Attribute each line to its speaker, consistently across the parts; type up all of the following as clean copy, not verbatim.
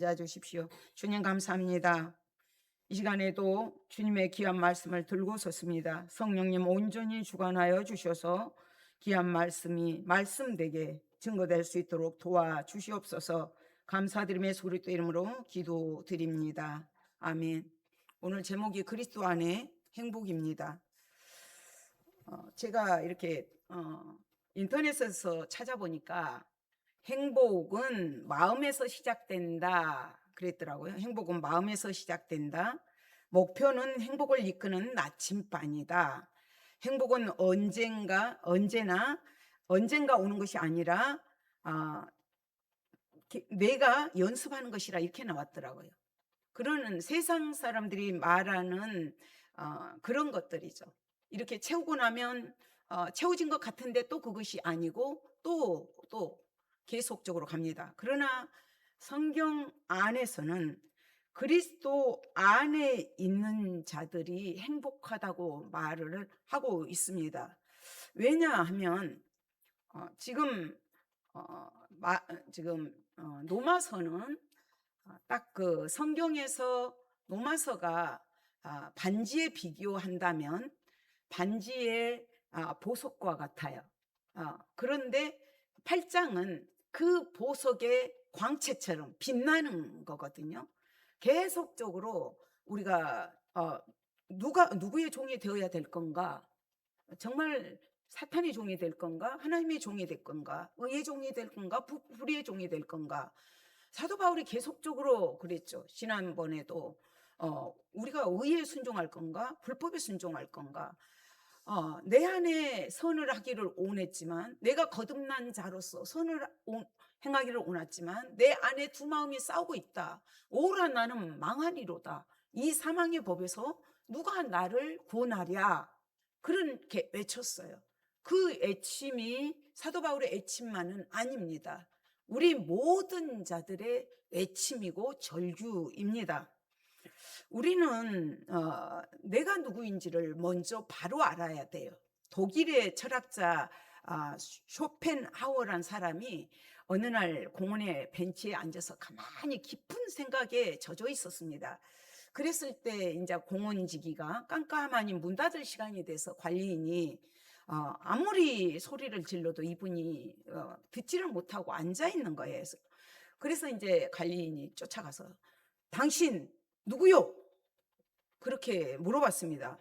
Speaker 1: 주십시오. 주님 감사합니다. 이 시간에도 주님의 귀한 말씀을 들고 섰습니다. 성령님 온전히 주관하여 주셔서 귀한 말씀이 말씀되게 증거될 수 있도록 도와주시옵소서. 감사드림의 소리또 이름으로 기도드립니다. 아멘. 오늘 제목이 그리스도 안에 행복입니다. 제가 이렇게 인터넷에서 찾아보니까 행복은 마음에서 시작된다 그랬더라고요. 행복은 마음에서 시작된다. 목표는 행복을 이끄는 나침반이다. 행복은 언젠가 오는 것이 아니라 내가 연습하는 것이라 이렇게 나왔더라고요. 그러는 세상 사람들이 말하는 그런 것들이죠. 이렇게 채우고 나면 채워진 것 같은데 또 그것이 아니고 또 계속적으로 갑니다. 그러나 성경 안에서는 그리스도 안에 있는 자들이 행복하다고 말을 하고 있습니다. 왜냐하면 지금 노마서는 딱 그 성경에서 노마서가 반지에 비교한다면 반지의 보석과 같아요. 그런데 8장은 그 보석의 광채처럼 빛나는 거거든요. 계속적으로 우리가 누구의 종이 되어야 될 건가? 정말 사탄의 종이 될 건가? 하나님의 종이 될 건가? 의의 종이 될 건가? 불의의 종이 될 건가? 사도 바울이 계속적으로 그랬죠. 지난번에도 우리가 의에 순종할 건가? 불법에 순종할 건가? 내 안에 선을 하기를 원했지만, 내가 거듭난 자로서 선을 행하기를 원했지만 내 안에 두 마음이 싸우고 있다. 오라 나는 망하리로다. 이 사망의 법에서 누가 나를 구원하랴. 그렇게 외쳤어요. 그 애침이 사도 바울의 애침만은 아닙니다. 우리 모든 자들의 외침이고 절규입니다. 우리는 내가 누구인지를 먼저 바로 알아야 돼요. 독일의 철학자 쇼펜하우어란 사람이 어느 날 공원의 벤치에 앉아서 가만히 깊은 생각에 젖어 있었습니다. 그랬을 때 이제 공원지기가 깜깜하니 문 닫을 시간이 돼서 관리인이 아무리 소리를 질러도 이분이 듣지를 못하고 앉아 있는 거예요. 그래서 이제 관리인이 쫓아가서 당신 누구요? 그렇게 물어봤습니다.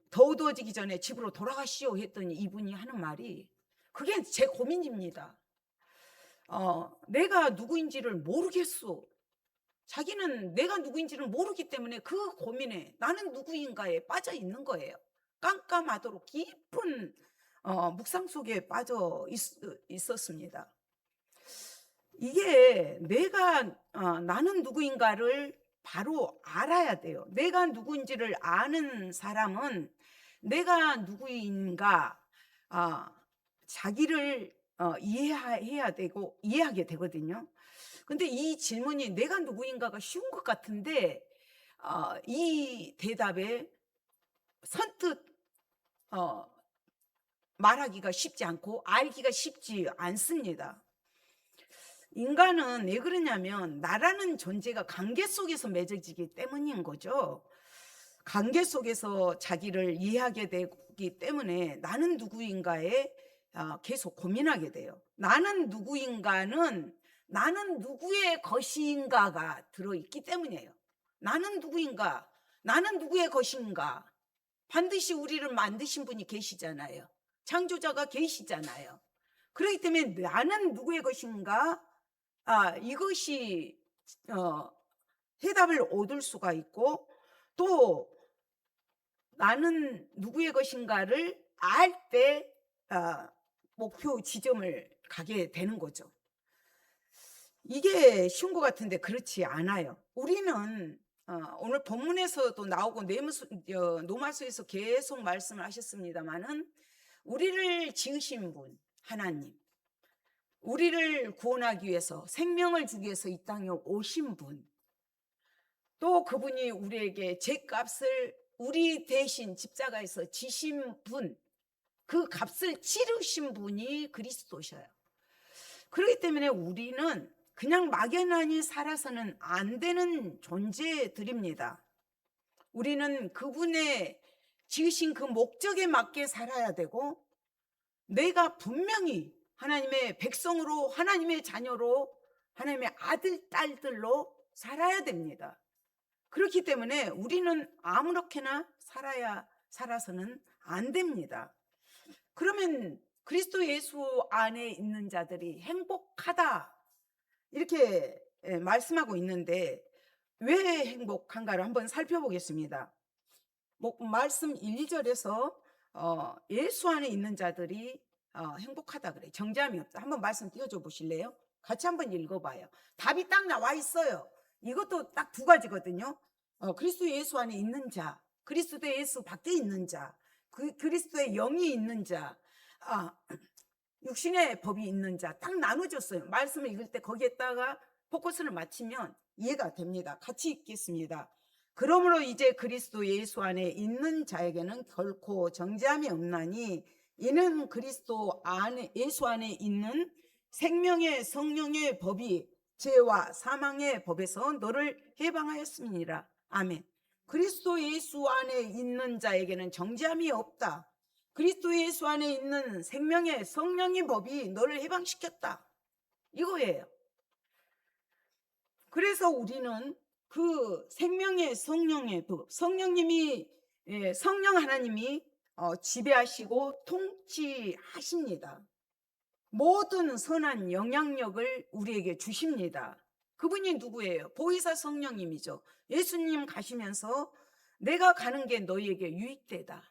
Speaker 1: 더 어두워지기 전에 집으로 돌아가시오 했더니 이분이 하는 말이 그게 제 고민입니다. 내가 누구인지를 모르겠소. 자기는 내가 누구인지를 모르기 때문에 그 고민에 나는 누구인가에 빠져 있는 거예요. 깜깜하도록 깊은 묵상 속에 빠져 있었습니다. 이게 나는 누구인가를 바로 알아야 돼요. 내가 누구인지를 아는 사람은 내가 누구인가 자기를 이해해야 되고 이해하게 되거든요. 근데 이 질문이 내가 누구인가가 쉬운 것 같은데 이 대답에 선뜻 말하기가 쉽지 않고 알기가 쉽지 않습니다. 인간은 왜 그러냐면 나라는 존재가 관계 속에서 맺어지기 때문인 거죠. 관계 속에서 자기를 이해하게 되기 때문에 나는 누구인가에 계속 고민하게 돼요. 나는 누구인가는 나는 누구의 것인가가 들어있기 때문이에요. 나는 누구인가? 나는 누구의 것인가? 반드시 우리를 만드신 분이 계시잖아요. 창조자가 계시잖아요. 그렇기 때문에 나는 누구의 것인가? 이것이 해답을 얻을 수가 있고 또 나는 누구의 것인가를 알 때 목표 지점을 가게 되는 거죠. 이게 쉬운 것 같은데 그렇지 않아요. 우리는 오늘 본문에서도 나오고 노마서에서 계속 말씀을 하셨습니다마는 우리를 지으신 분 하나님, 우리를 구원하기 위해서 생명을 주기 위해서 이 땅에 오신 분, 또 그분이 우리에게 죄값을 우리 대신 십자가에서 지신 분, 그 값을 치르신 분이 그리스도셔요. 그렇기 때문에 우리는 그냥 막연하게 살아서는 안 되는 존재들입니다. 우리는 그분의 지으신 그 목적에 맞게 살아야 되고, 내가 분명히 하나님의 백성으로, 하나님의 자녀로, 하나님의 아들, 딸들로 살아야 됩니다. 그렇기 때문에 우리는 아무렇게나 살아서는 안 됩니다. 그러면 그리스도 예수 안에 있는 자들이 행복하다, 이렇게 말씀하고 있는데 왜 행복한가를 한번 살펴보겠습니다. 말씀 1, 2절에서 예수 안에 있는 자들이 행복하다 그래요. 정죄함이 없다. 한번 말씀 띄워줘 보실래요? 같이 한번 읽어봐요. 답이 딱 나와 있어요. 이것도 딱 두 가지거든요. 그리스도 예수 안에 있는 자, 그리스도 예수 밖에 있는 자, 그리스도의 영이 있는 자, 육신의 법이 있는 자, 딱 나눠졌어요. 말씀을 읽을 때 거기에다가 포커스를 맞추면 이해가 됩니다. 같이 읽겠습니다. 그러므로 이제 그리스도 예수 안에 있는 자에게는 결코 정죄함이 없나니, 이는 그리스도 안에, 예수 안에 있는 생명의 성령의 법이 죄와 사망의 법에서 너를 해방하였음이니라. 아멘. 그리스도 예수 안에 있는 자에게는 정죄함이 없다. 그리스도 예수 안에 있는 생명의 성령의 법이 너를 해방시켰다, 이거예요. 그래서 우리는 그 생명의 성령의 법, 성령님이, 성령 하나님이 지배하시고 통치하십니다. 모든 선한 영향력을 우리에게 주십니다. 그분이 누구예요? 보혜사 성령님이죠. 예수님 가시면서 내가 가는 게 너희에게 유익되다,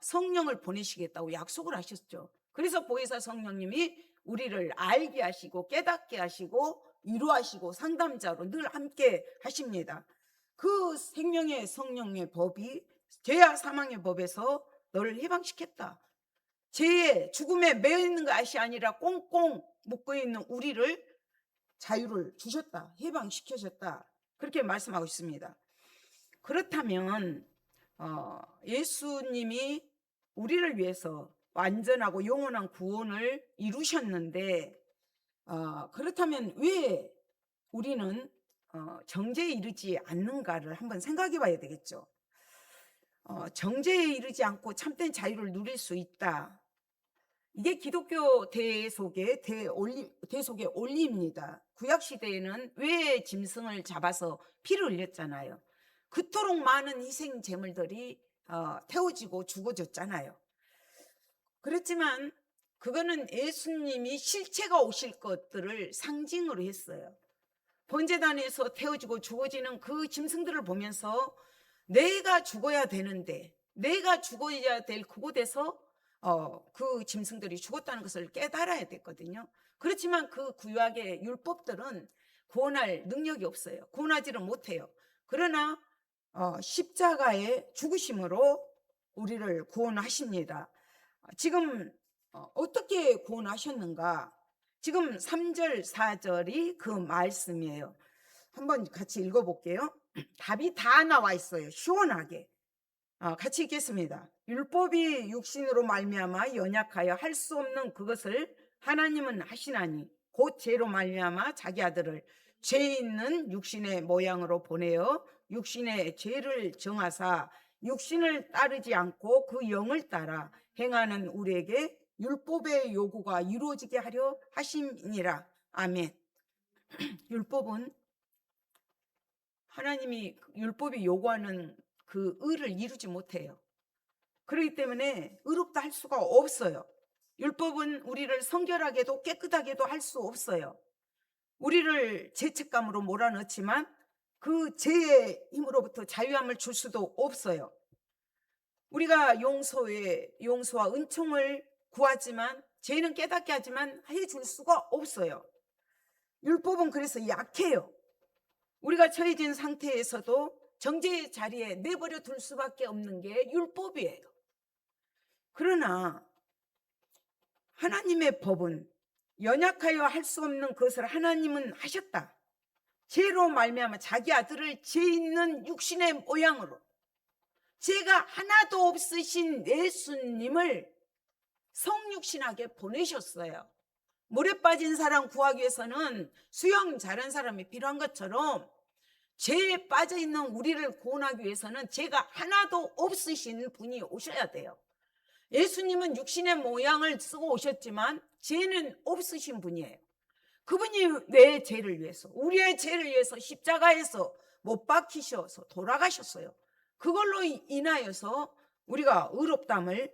Speaker 1: 성령을 보내시겠다고 약속을 하셨죠. 그래서 보혜사 성령님이 우리를 알게 하시고 깨닫게 하시고 위로하시고 상담자로 늘 함께 하십니다. 그 생명의 성령의 법이 죄와 사망의 법에서 너를 해방시켰다. 죄의 죽음에 매여 있는 것이 아니라 꽁꽁 묶어 있는 우리를 자유를 주셨다, 해방시켜줬다, 그렇게 말씀하고 있습니다. 그렇다면 예수님이 우리를 위해서 완전하고 영원한 구원을 이루셨는데, 그렇다면 왜 우리는 정죄에 이르지 않는가를 한번 생각해 봐야 되겠죠. 정죄에 이르지 않고 참된 자유를 누릴 수 있다. 이게 기독교 대속의 원리입니다. 구약시대에는 왜 짐승을 잡아서 피를 흘렸잖아요. 그토록 많은 희생 제물들이 태워지고 죽어졌잖아요. 그렇지만 그거는 예수님이 실체가 오실 것들을 상징으로 했어요. 번제단에서 태워지고 죽어지는 그 짐승들을 보면서 내가 죽어야 되는데, 내가 죽어야 될 그곳에서 그 짐승들이 죽었다는 것을 깨달아야 됐거든요. 그렇지만 그 구약의 율법들은 구원할 능력이 없어요. 구원하지를 못해요. 그러나 십자가의 죽으심으로 우리를 구원하십니다. 지금 어떻게 구원하셨는가? 지금 3절 4절이 그 말씀이에요. 한번 같이 읽어볼게요. 답이 다 나와 있어요. 시원하게. 같이 읽겠습니다. 율법이 육신으로 말미암아 연약하여 할 수 없는 그것을 하나님은 하시나니, 곧 죄로 말미암아 자기 아들을 죄 있는 육신의 모양으로 보내어 육신의 죄를 정하사 육신을 따르지 않고 그 영을 따라 행하는 우리에게 율법의 요구가 이루어지게 하려 하심이니라. 아멘. 율법은 하나님이 율법이 요구하는 그 의를 이루지 못해요. 그렇기 때문에 의롭다 할 수가 없어요. 율법은 우리를 성결하게도 깨끗하게도 할 수 없어요. 우리를 죄책감으로 몰아넣지만 그 죄의 힘으로부터 자유함을 줄 수도 없어요. 우리가 용서와 은총을 구하지만, 죄는 깨닫게 하지만 해줄 수가 없어요. 율법은 그래서 약해요. 우리가 처해진 상태에서도 정죄의 자리에 내버려 둘 수밖에 없는 게 율법이에요. 그러나 하나님의 법은 연약하여 할 수 없는 것을 하나님은 하셨다. 죄로 말미암아 자기 아들을 죄 있는 육신의 모양으로, 죄가 하나도 없으신 예수님을 성육신하게 보내셨어요. 물에 빠진 사람 구하기 위해서는 수영 잘한 사람이 필요한 것처럼 죄에 빠져 있는 우리를 구원하기 위해서는 죄가 하나도 없으신 분이 오셔야 돼요. 예수님은 육신의 모양을 쓰고 오셨지만 죄는 없으신 분이에요. 그분이 내 죄를 위해서, 우리의 죄를 위해서 십자가에서 못 박히셔서 돌아가셨어요. 그걸로 인하여서 우리가 의롭다함을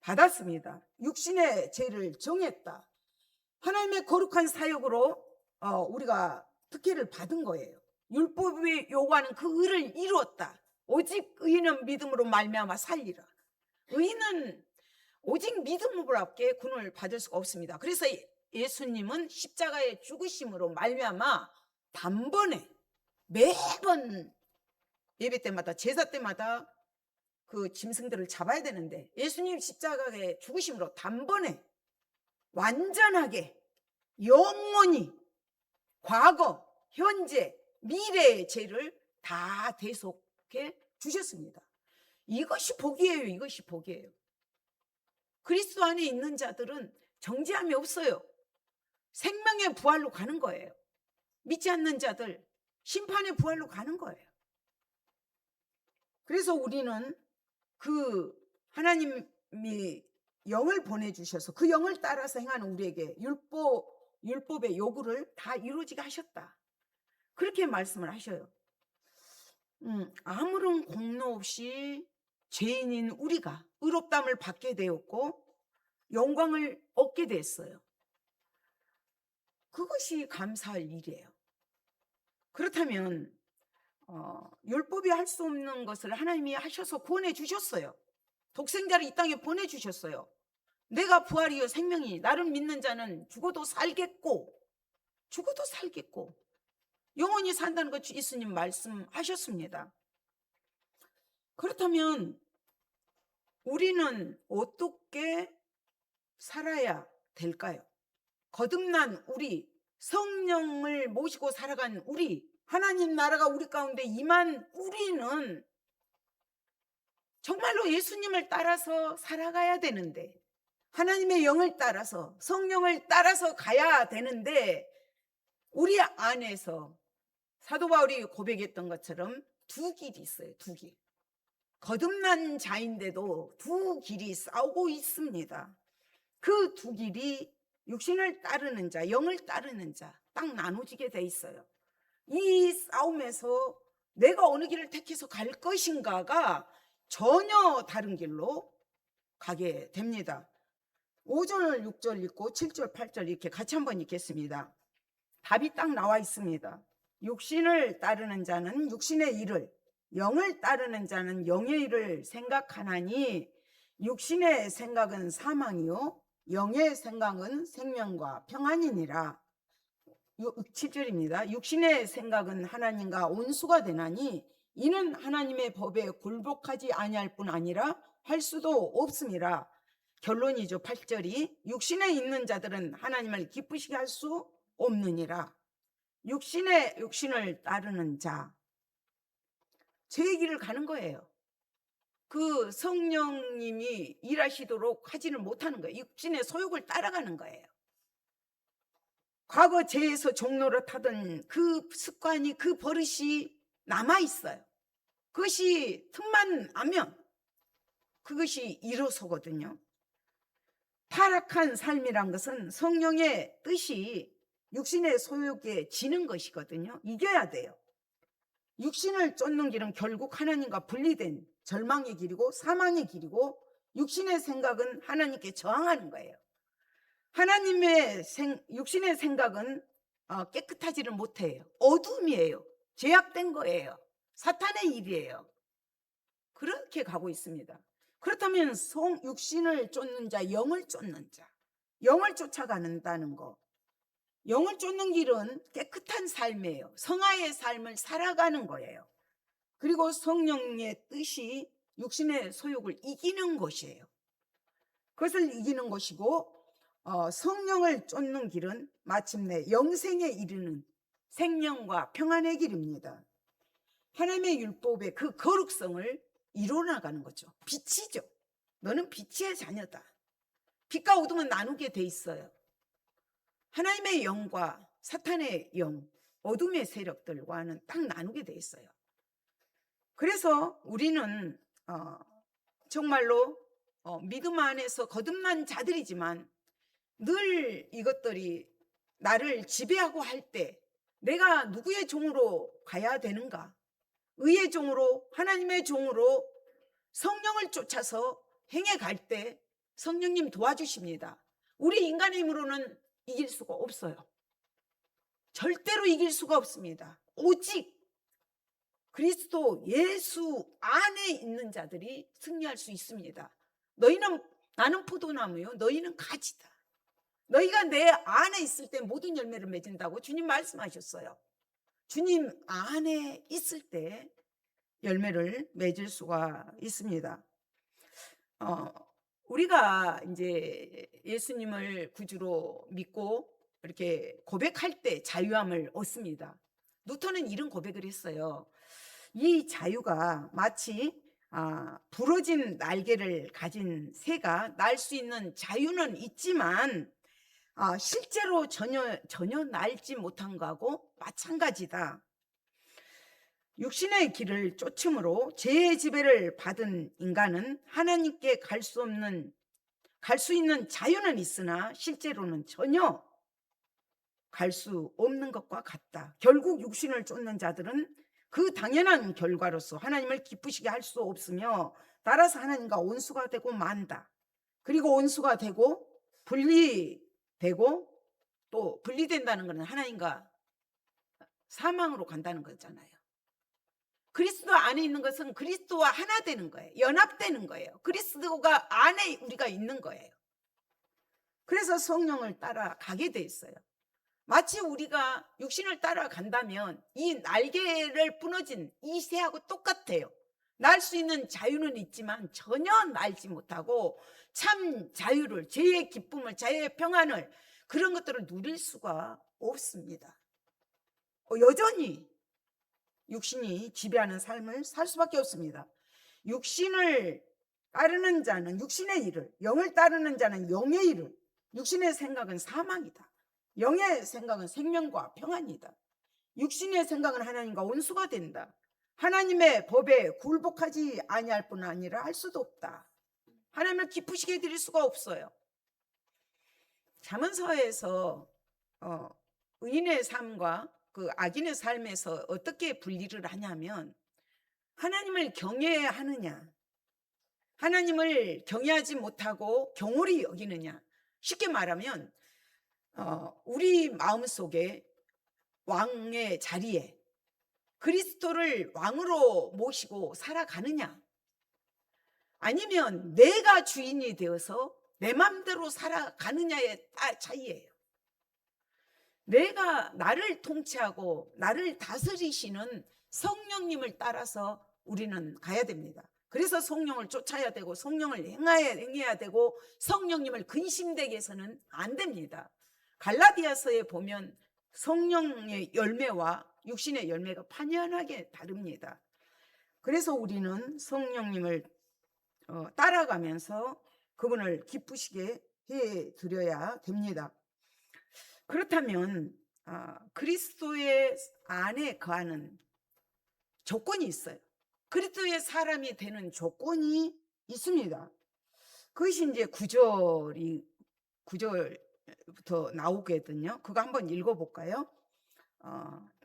Speaker 1: 받았습니다. 육신의 죄를 정했다. 하나님의 거룩한 사역으로 우리가 특혜를 받은 거예요. 율법이 요구하는 그 의를 이루었다. 오직 의인은 믿음으로 말미암아 살리라. 의인은 오직 믿음으로밖에 구원을 받을 수가 없습니다. 그래서 예수님은 십자가의 죽으심으로 말미암아 단번에 매번 예배 때마다 제사 때마다 그 짐승들을 잡아야 되는데 예수님 십자가의 죽으심으로 단번에 완전하게 영원히 과거, 현재, 미래의 죄를 다 대속해 주셨습니다. 이것이 복이에요. 이것이 복이에요. 그리스도 안에 있는 자들은 정죄함이 없어요. 생명의 부활로 가는 거예요. 믿지 않는 자들 심판의 부활로 가는 거예요. 그래서 우리는 그 하나님이 영을 보내주셔서 그 영을 따라서 행하는 우리에게 율법의 요구를 다 이루어지게 하셨다. 그렇게 말씀을 하셔요. 아무런 공로 없이 죄인인 우리가 의롭다함을 받게 되었고 영광을 얻게 됐어요. 그것이 감사할 일이에요. 그렇다면 율법이 할 수 없는 것을 하나님이 하셔서 구원해 주셨어요. 독생자를 이 땅에 보내주셨어요. 내가 부활이요 생명이 나를 믿는 자는 죽어도 살겠고 영원히 산다는 것 예수님 말씀하셨습니다. 그렇다면 우리는 어떻게 살아야 될까요? 거듭난 우리, 성령을 모시고 살아간 우리, 하나님 나라가 우리 가운데 임한 우리는 정말로 예수님을 따라서 살아가야 되는데, 하나님의 영을 따라서 성령을 따라서 가야 되는데, 우리 안에서 사도 바울이 고백했던 것처럼 두 길이 있어요. 두 길. 거듭난 자인데도 두 길이 싸우고 있습니다. 그 두 길이 육신을 따르는 자, 영을 따르는 자 딱 나눠지게 돼 있어요. 이 싸움에서 내가 어느 길을 택해서 갈 것인가가 전혀 다른 길로 가게 됩니다. 5절, 6절 읽고 7절, 8절 이렇게 같이 한번 읽겠습니다. 답이 딱 나와 있습니다. 육신을 따르는 자는 육신의 일을, 영을 따르는 자는 영의 일을 생각하나니 육신의 생각은 사망이요 영의 생각은 생명과 평안이니라. 7절입니다. 육신의 생각은 하나님과 온수가 되나니 이는 하나님의 법에 굴복하지 아니할 뿐 아니라 할 수도 없음이라. 결론이죠. 8절이 육신에 있는 자들은 하나님을 기쁘시게 할 수 없느니라. 육신을 따르는 자, 제 길을 가는 거예요. 그 성령님이 일하시도록 하지는 못하는 거예요. 육신의 소욕을 따라가는 거예요. 과거 죄에서 종노릇하던 그 습관이, 그 버릇이 남아있어요. 그것이 틈만 나면 그것이 일어서거든요. 타락한 삶이란 것은 성령의 뜻이 육신의 소욕에 지는 것이거든요. 이겨야 돼요. 육신을 쫓는 길은 결국 하나님과 분리된 절망의 길이고 사망의 길이고, 육신의 생각은 하나님께 저항하는 거예요. 육신의 생각은 깨끗하지를 못해요. 어둠이에요. 죄악된 거예요. 사탄의 일이에요. 그렇게 가고 있습니다. 그렇다면 육신을 쫓는 자, 영을 쫓는 자, 영을 쫓아간다는 거, 영을 쫓는 길은 깨끗한 삶이에요. 성화의 삶을 살아가는 거예요. 그리고 성령의 뜻이 육신의 소욕을 이기는 것이에요. 그것을 이기는 것이고, 성령을 쫓는 길은 마침내 영생에 이르는 생명과 평안의 길입니다. 하나님의 율법의 그 거룩성을 이뤄나가는 거죠. 빛이죠. 너는 빛의 자녀다. 빛과 어둠은 나누게 돼 있어요. 하나님의 영과 사탄의 영, 어둠의 세력들과는 딱 나누게 돼 있어요. 그래서 우리는 정말로 믿음 안에서 거듭난 자들이지만 늘 이것들이 나를 지배하고 할 때 내가 누구의 종으로 가야 되는가? 의의 종으로, 하나님의 종으로 성령을 쫓아서 행해 갈 때 성령님 도와주십니다. 우리 인간의 힘으로는 이길 수가 없어요. 절대로 이길 수가 없습니다. 오직 그리스도 예수 안에 있는 자들이 승리할 수 있습니다. 나는 포도나무요, 너희는 가지다. 너희가 내 안에 있을 때 모든 열매를 맺는다고 주님 말씀하셨어요. 주님 안에 있을 때 열매를 맺을 수가 있습니다. 우리가 이제 예수님을 구주로 믿고 이렇게 고백할 때 자유함을 얻습니다. 누턴은 이런 고백을 했어요. 이 자유가 마치 부러진 날개를 가진 새가 날 수 있는 자유는 있지만 실제로 전혀 날지 못한 거하고 마찬가지다. 육신의 길을 쫓음으로 죄의 지배를 받은 인간은 하나님께 갈 수 있는 자유는 있으나 실제로는 전혀 갈 수 없는 것과 같다. 결국 육신을 쫓는 자들은 그 당연한 결과로서 하나님을 기쁘시게 할 수 없으며 따라서 하나님과 원수가 되고 만다. 그리고 원수가 되고 분리되고, 또 분리된다는 것은 하나님과 사망으로 간다는 거잖아요. 그리스도 안에 있는 것은 그리스도와 하나 되는 거예요. 연합되는 거예요. 그리스도가 안에 우리가 있는 거예요. 그래서 성령을 따라가게 돼 있어요. 마치 우리가 육신을 따라간다면 이 날개를 부러진 이 새하고 똑같아요. 날 수 있는 자유는 있지만 전혀 날지 못하고 참 자유를, 죄의 기쁨을, 자유의 평안을, 그런 것들을 누릴 수가 없습니다. 여전히 육신이 지배하는 삶을 살 수밖에 없습니다. 육신을 따르는 자는 육신의 일을, 영을 따르는 자는 영의 일을. 육신의 생각은 사망이다. 영의 생각은 생명과 평안이다. 육신의 생각은 하나님과 원수가 된다. 하나님의 법에 굴복하지 아니할 뿐 아니라 할 수도 없다. 하나님을 기쁘시게 드릴 수가 없어요. 잠언서에서 의인의 삶과 그 악인의 삶에서 어떻게 분리를 하냐면, 하나님을 경외해야 하느냐, 하나님을 경외하지 못하고 경홀히 여기느냐. 쉽게 말하면 우리 마음속에 왕의 자리에 그리스도를 왕으로 모시고 살아가느냐, 아니면 내가 주인이 되어서 내 맘대로 살아가느냐의 차이예요. 내가 나를 통치하고 나를 다스리시는 성령님을 따라서 우리는 가야 됩니다. 그래서 성령을 쫓아야 되고 성령을 행해야 되고 성령님을 근심되게 해서는 안 됩니다. 갈라디아서에 보면 성령의 열매와 육신의 열매가 판연하게 다릅니다. 그래서 우리는 성령님을 따라가면서 그분을 기쁘시게 해드려야 됩니다. 그렇다면 그리스도의 안에 거하는 조건이 있어요. 그리스도의 사람이 되는 조건이 있습니다. 그것이 이제 9절부터 나오거든요. 그거 한번 읽어볼까요?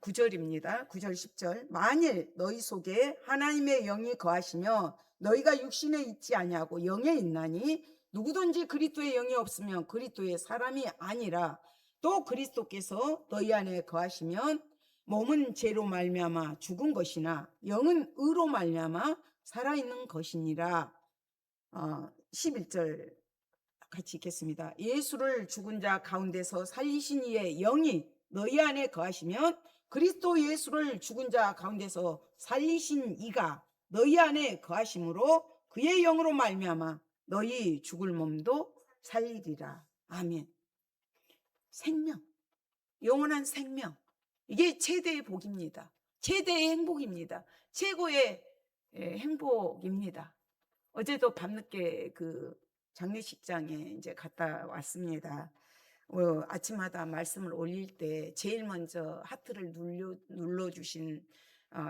Speaker 1: 9절입니다. 9절 10절. 만일 너희 속에 하나님의 영이 거하시며 너희가 육신에 있지 아니하고 영에 있나니 누구든지 그리스도의 영이 없으면 그리스도의 사람이 아니라, 또 그리스도께서 너희 안에 거하시면 몸은 죄로 말미암아 죽은 것이나 영은 의로 말미암아 살아있는 것이니라. 11절 같이 읽겠습니다. 예수를 죽은 자 가운데서 살리신 이의 영이 너희 안에 거하시면 그리스도 예수를 죽은 자 가운데서 살리신 이가 너희 안에 거하심으로 그의 영으로 말미암아 너희 죽을 몸도 살리리라. 아멘. 생명, 영원한 생명, 이게 최대의 복입니다. 최대의 행복입니다. 최고의 행복입니다. 어제도 밤늦게 그 장례식장에 이제 갔다 왔습니다. 아침마다 말씀을 올릴 때 제일 먼저 하트를 눌러주신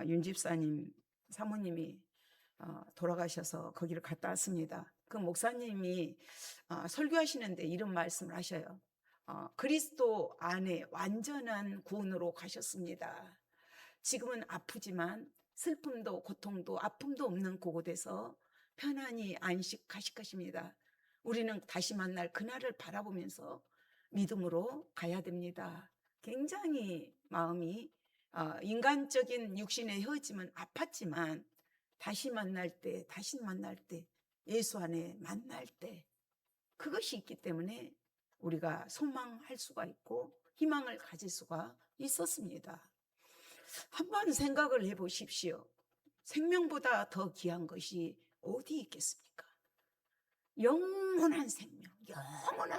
Speaker 1: 윤 집사님 사모님이 돌아가셔서 거기를 갔다 왔습니다. 그 목사님이 설교하시는데 이런 말씀을 하셔요. 그리스도 안에 완전한 구원으로 가셨습니다. 지금은 아프지만 슬픔도 고통도 아픔도 없는 그곳에서 편안히 안식하실 것입니다. 우리는 다시 만날 그날을 바라보면서 믿음으로 가야 됩니다. 굉장히 마음이 인간적인 육신의 헤어짐은 아팠지만 다시 만날 때 예수 안에 만날 때 그것이 있기 때문에 우리가 소망할 수가 있고 희망을 가질 수가 있었습니다. 한번 생각을 해보십시오. 생명보다 더 귀한 것이 어디 있겠습니까? 영원한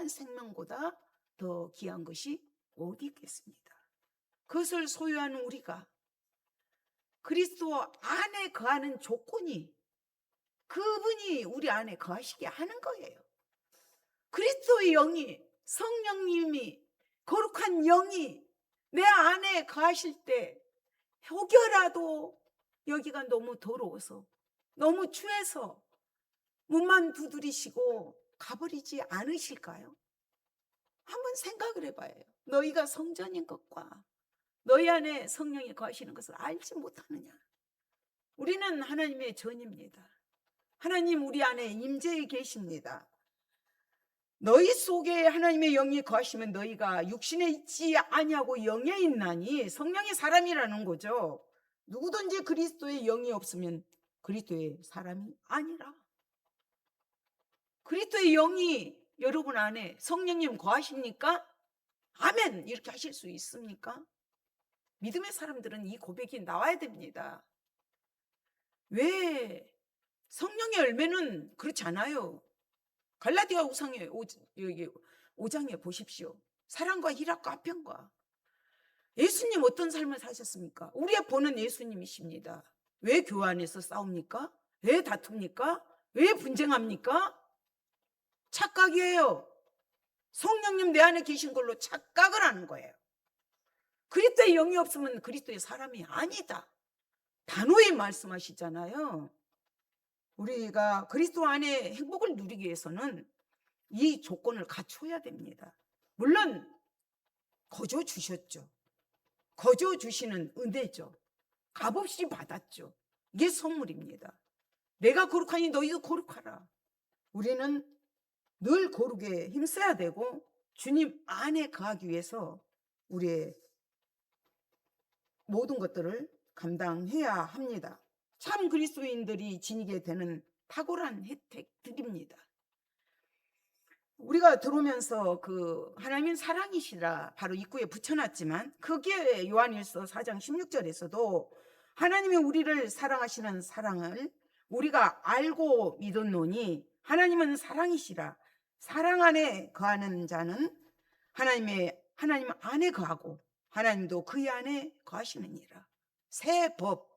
Speaker 1: 생명보다 더 귀한 것이 어디 있겠습니까? 그것을 소유하는 우리가 그리스도 안에 거하는 조건이 그분이 우리 안에 거하시게 하는 거예요. 그리스도의 영이, 성령님이, 거룩한 영이 내 안에 거하실 때 혹여라도 여기가 너무 더러워서 너무 추해서 문만 두드리시고 가버리지 않으실까요? 한번 생각을 해봐요. 너희가 성전인 것과 너희 안에 성령이 거하시는 것을 알지 못하느냐? 우리는 하나님의 전입니다. 하나님 우리 안에 임재해 계십니다. 너희 속에 하나님의 영이 거하시면 너희가 육신에 있지 아니하고 영에 있나니, 성령이 사람이라는 거죠. 누구든지 그리스도의 영이 없으면 그리스도의 사람이 아니라. 그리스도의 영이 여러분 안에 성령님 거하십니까? 아멘 이렇게 하실 수 있습니까? 믿음의 사람들은 이 고백이 나와야 됩니다. 왜? 성령의 열매는 그렇지 않아요. 갈라디아 5장에 보십시오. 사랑과 희락과 화평과. 예수님 어떤 삶을 사셨습니까? 우리의 보는 예수님이십니다. 왜 교회 안에서 싸웁니까? 왜 다툽니까? 왜 분쟁합니까? 착각이에요. 성령님 내 안에 계신 걸로 착각을 하는 거예요. 그리스도의 영이 없으면 그리스도의 사람이 아니다. 단호히 말씀하시잖아요. 우리가 그리스도 안에 행복을 누리기 위해서는 이 조건을 갖춰야 됩니다. 물론 거저 주셨죠. 거저 주시는 은혜죠. 값없이 받았죠. 이게 선물입니다. 내가 거룩하니 너희도 거룩하라. 우리는 늘 거룩에 힘써야 되고 주님 안에 거하기 위해서 우리의 모든 것들을 감당해야 합니다. 참 그리스도인들이 지니게 되는 탁월한 혜택들입니다. 우리가 들어오면서 그 하나님은 사랑이시라 바로 입구에 붙여놨지만, 그게 요한일서 4장 16절에서도 하나님이 우리를 사랑하시는 사랑을 우리가 알고 믿었노니 하나님은 사랑이시라. 사랑 안에 거하는 자는 하나님 안에 거하고 하나님도 그의 안에 거하시느니라. 새 법,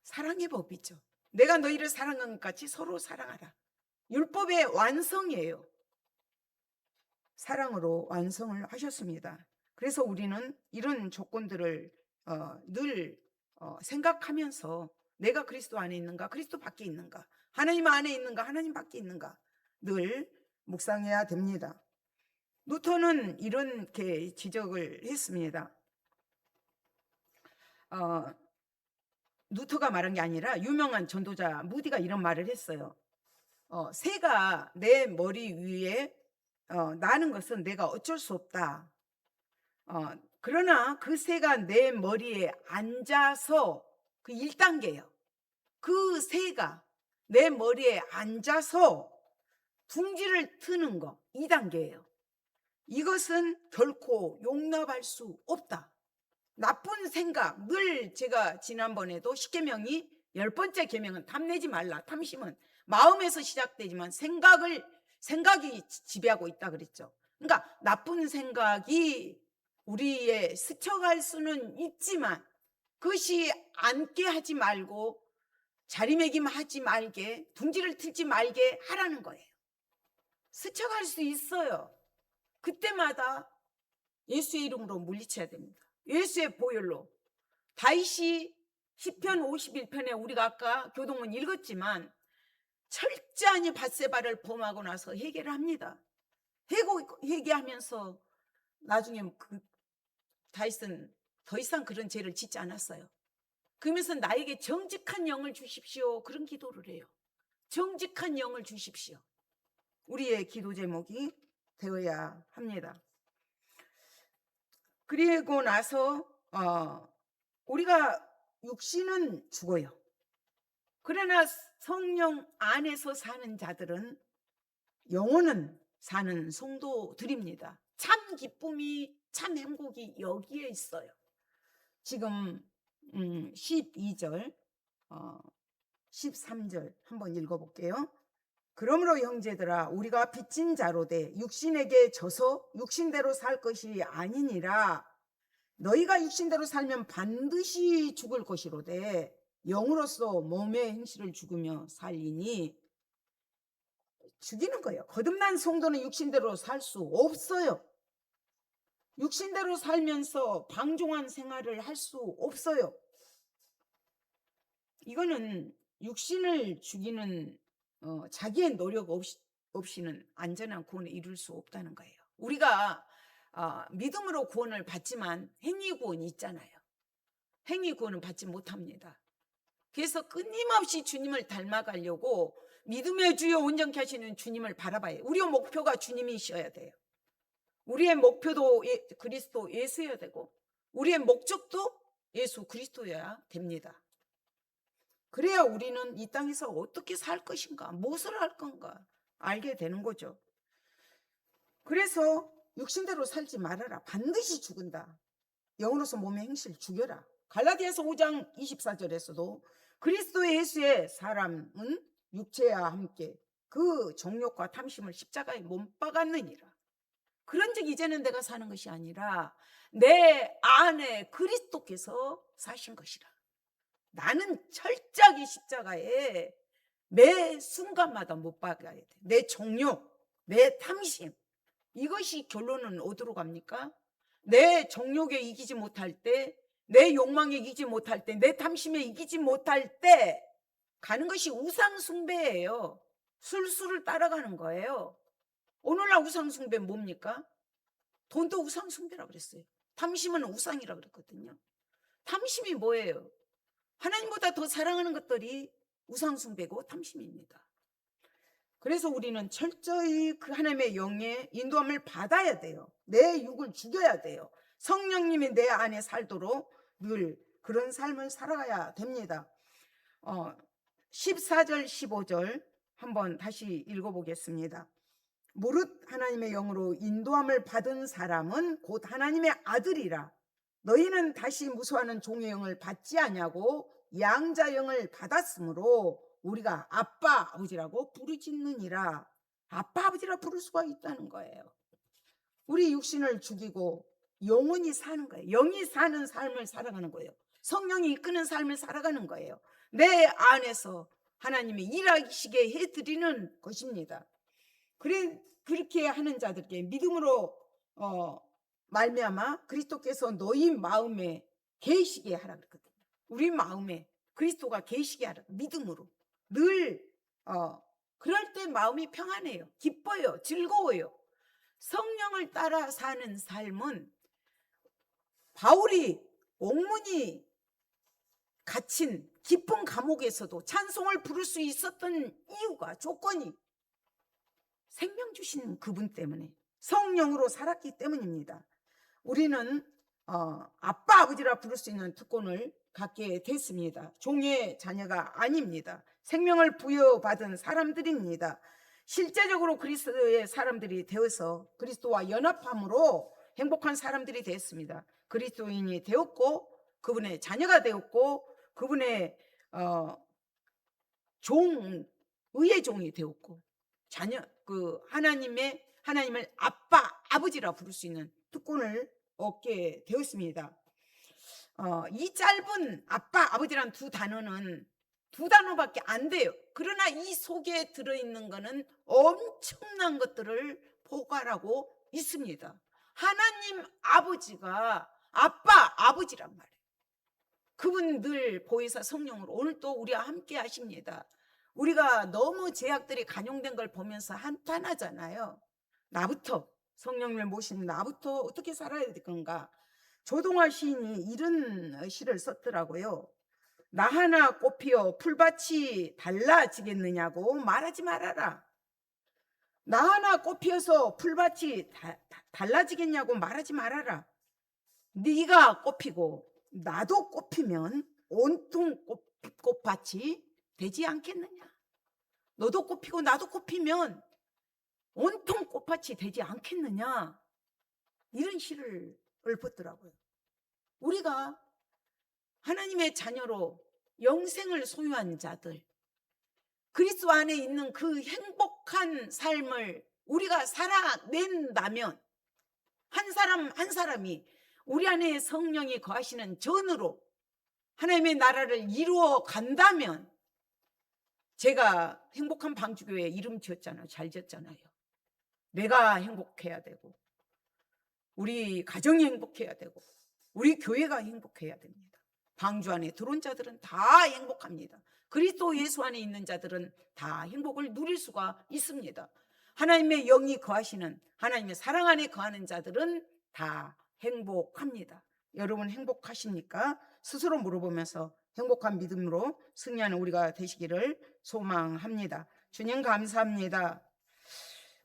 Speaker 1: 사랑의 법이죠. 내가 너희를 사랑한 것 같이 서로 사랑하라. 율법의 완성이에요. 사랑으로 완성을 하셨습니다. 그래서 우리는 이런 조건들을 늘 생각하면서 내가 그리스도 안에 있는가, 그리스도 밖에 있는가, 하나님 안에 있는가, 하나님 밖에 있는가 늘 묵상해야 됩니다. 루터는 이렇게 지적을 했습니다. 루터가 말한 게 아니라 유명한 전도자 무디가 이런 말을 했어요. 새가 내 머리 위에 나는 것은 내가 어쩔 수 없다. 그러나 그 새가 내 머리에 앉아서, 그 1단계예요. 그 새가 내 머리에 앉아서 둥지를 트는 거 2단계예요. 이것은 결코 용납할 수 없다. 나쁜 생각, 늘 제가 지난번에도 10계명이 10번째 계명은 탐내지 말라. 탐심은 마음에서 시작되지만 생각이 지배하고 있다 그랬죠. 그러니까 나쁜 생각이 우리의 스쳐갈 수는 있지만 그것이 앉게 하지 말고 자리매김하지 말게, 둥지를 틀지 말게 하라는 거예요. 스쳐갈 수 있어요. 그때마다 예수의 이름으로 물리쳐야 됩니다. 예수의 보혈로. 다윗이 시편 51편에 우리가 아까 교동문 읽었지만 철저히 밧세바를 범하고 나서 회개를 합니다. 회개하면서 나중에 다윗은 더 이상 그런 죄를 짓지 않았어요. 그러면서 나에게 정직한 영을 주십시오, 그런 기도를 해요. 정직한 영을 주십시오. 우리의 기도 제목이 되어야 합니다. 그리고 나서 우리가 육신은 죽어요. 그러나 성령 안에서 사는 자들은 영혼은 사는 성도들입니다. 참 기쁨이, 참 행복이 여기에 있어요. 지금 12절 13절 한번 읽어볼게요. 그러므로 형제들아, 우리가 빚진 자로 돼 육신에게 져서 육신대로 살 것이 아니니라. 너희가 육신대로 살면 반드시 죽을 것이로되 영으로서 몸의 행실을 죽으며 살리니. 죽이는 거예요. 거듭난 성도는 육신대로 살 수 없어요. 육신대로 살면서 방종한 생활을 할 수 없어요. 이거는 육신을 죽이는 자기의 노력 없이는 안전한 구원을 이룰 수 없다는 거예요. 우리가 믿음으로 구원을 받지만 행위 구원이 있잖아요. 행위 구원은 받지 못합니다. 그래서 끊임없이 주님을 닮아가려고 믿음의 주여 온전케 하시는 주님을 바라봐야 해요. 우리의 목표가 주님이셔야 돼요. 우리의 목표도 그리스도 예수여야 되고 우리의 목적도 예수 그리스도여야 됩니다. 그래야 우리는 이 땅에서 어떻게 살 것인가, 무엇을 할 건가 알게 되는 거죠. 그래서 육신대로 살지 말아라. 반드시 죽은다. 영으로서 몸의 행실을 죽여라. 갈라디아서 5장 24절에서도 그리스도 예수의 사람은 육체와 함께 그 정욕과 탐심을 십자가에 못 박았느니라. 그런즉 이제는 내가 사는 것이 아니라 내 안에 그리스도께서 사신 것이라. 나는 철저하게 십자가에 매 순간마다 못 박아야 돼. 내 정욕, 내 탐심, 이것이 결론은 어디로 갑니까? 내 정욕에 이기지 못할 때, 내 욕망에 이기지 못할 때, 내 탐심에 이기지 못할 때 가는 것이 우상숭배예요. 술수를 따라가는 거예요. 오늘날 우상숭배 뭡니까? 돈도 우상숭배라고 그랬어요. 탐심은 우상이라고 그랬거든요. 탐심이 뭐예요? 하나님보다 더 사랑하는 것들이 우상숭배고 탐심입니다. 그래서 우리는 철저히 그 하나님의 영의 인도함을 받아야 돼요. 내 육을 죽여야 돼요. 성령님이 내 안에 살도록 늘 그런 삶을 살아가야 됩니다. 14절 15절 한번 다시 읽어보겠습니다. 무릇 하나님의 영으로 인도함을 받은 사람은 곧 하나님의 아들이라. 너희는 다시 무수하는 종의 영을 받지 아니하고 양자 영을 받았으므로 우리가 아빠 아버지라고 부르짖느니라. 아빠 아버지라 부를 수가 있다는 거예요. 우리 육신을 죽이고 영혼이 사는 거예요. 영이 사는 삶을 살아가는 거예요. 성령이 이끄는 삶을 살아가는 거예요. 내 안에서 하나님이 일하시게 해드리는 것입니다. 그렇게 하는 자들께 믿음으로 말미암아 그리스도께서 너희 마음에 계시게 하라 그랬거든요. 우리 마음에 그리스도가 계시게 하라. 믿음으로 늘 그럴 때 마음이 평안해요. 기뻐요. 즐거워요. 성령을 따라 사는 삶은 바울이 옥문이 갇힌 깊은 감옥에서도 찬송을 부를 수 있었던 이유가, 조건이 생명 주신 그분 때문에, 성령으로 살았기 때문입니다. 우리는 아빠 아버지라 부를 수 있는 특권을 갖게 됐습니다. 종의 자녀가 아닙니다. 생명을 부여받은 사람들입니다. 실제적으로 그리스도의 사람들이 되어서 그리스도와 연합함으로 행복한 사람들이 되었습니다. 그리스도인이 되었고 그분의 자녀가 되었고 그분의 의의 종이 되었고 하나님을 아빠 아버지라 부를 수 있는 특권을 얻게 되었습니다. 이 짧은 아빠 아버지란 두 단어는 두 단어밖에 안 돼요. 그러나 이 속에 들어있는 거는 엄청난 것들을 포괄하고 있습니다. 하나님 아버지가 아버지란 말이에요. 그분 늘 보혜사 성령으로 오늘 또 우리와 함께 하십니다. 우리가 너무 제약들이 간용된 걸 보면서 한탄하잖아요. 나부터, 성령님을 모신 나부터 어떻게 살아야 될 건가. 조동아 시인이 이런 시를 썼더라고요. 나 하나 꽃피어 풀밭이 달라지겠느냐고 말하지 말아라. 나 하나 꽃피어서 풀밭이 달라지겠냐고 말하지 말아라. 네가 꽃피고 나도 꽃피면 온통 꽃밭이 되지 않겠느냐. 너도 꽃피고 나도 꽃피면 온통 꽃밭이 되지 않겠느냐. 이런 시를 읊었더라고요. 우리가 하나님의 자녀로 영생을 소유한 자들, 그리스도 안에 있는 그 행복한 삶을 우리가 살아낸다면, 한 사람 한 사람이 우리 안에 성령이 거하시는 전으로 하나님의 나라를 이루어 간다면, 제가 행복한 방주교회 이름 지었잖아요. 잘 지었잖아요. 내가 행복해야 되고, 우리 가정이 행복해야 되고, 우리 교회가 행복해야 됩니다. 방주 안에 들어온 자들은 다 행복합니다. 그리스도 예수 안에 있는 자들은 다 행복을 누릴 수가 있습니다. 하나님의 영이 거하시는, 하나님의 사랑 안에 거하는 자들은 다 행복합니다. 여러분 행복하십니까? 스스로 물어보면서 행복한 믿음으로 승리하는 우리가 되시기를 소망합니다. 주님 감사합니다.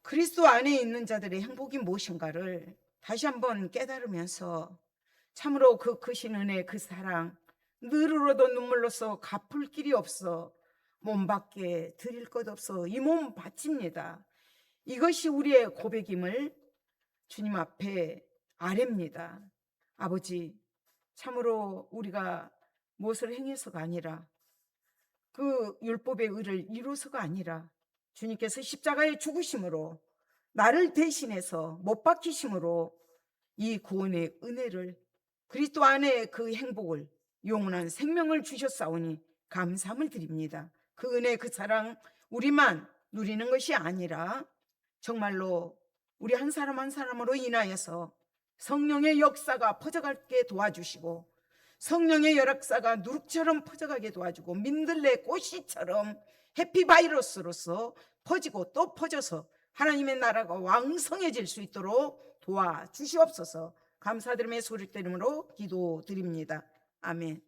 Speaker 1: 그리스도 안에 있는 자들의 행복이 무엇인가를 다시 한번 깨달으면서 참으로 그 크신 은혜, 그 사랑, 늘 울어도 눈물로써 갚을 길이 없어 몸밖에 드릴 것 없어 이 몸 바칩니다. 이것이 우리의 고백임을 주님 앞에 아뢰입니다. 아버지, 참으로 우리가 무엇을 행해서가 아니라, 그 율법의 의를 이루어서가 아니라 주님께서 십자가의 죽으심으로 나를 대신해서 못 박히심으로 이 구원의 은혜를, 그리스도 안에 그 행복을, 영원한 생명을 주셨사오니 감사함을 드립니다. 그 은혜, 그 사랑 우리만 누리는 것이 아니라 정말로 우리 한 사람 한 사람으로 인하여서 성령의 역사가 퍼져가게 도와주시고, 성령의 역사가 누룩처럼 퍼져가게 도와주고, 민들레 꽃씨처럼 해피바이러스로서 퍼지고 또 퍼져서 하나님의 나라가 왕성해질 수 있도록 도와주시옵소서. 감사드리며 소리 때림으로 기도드립니다. 아멘.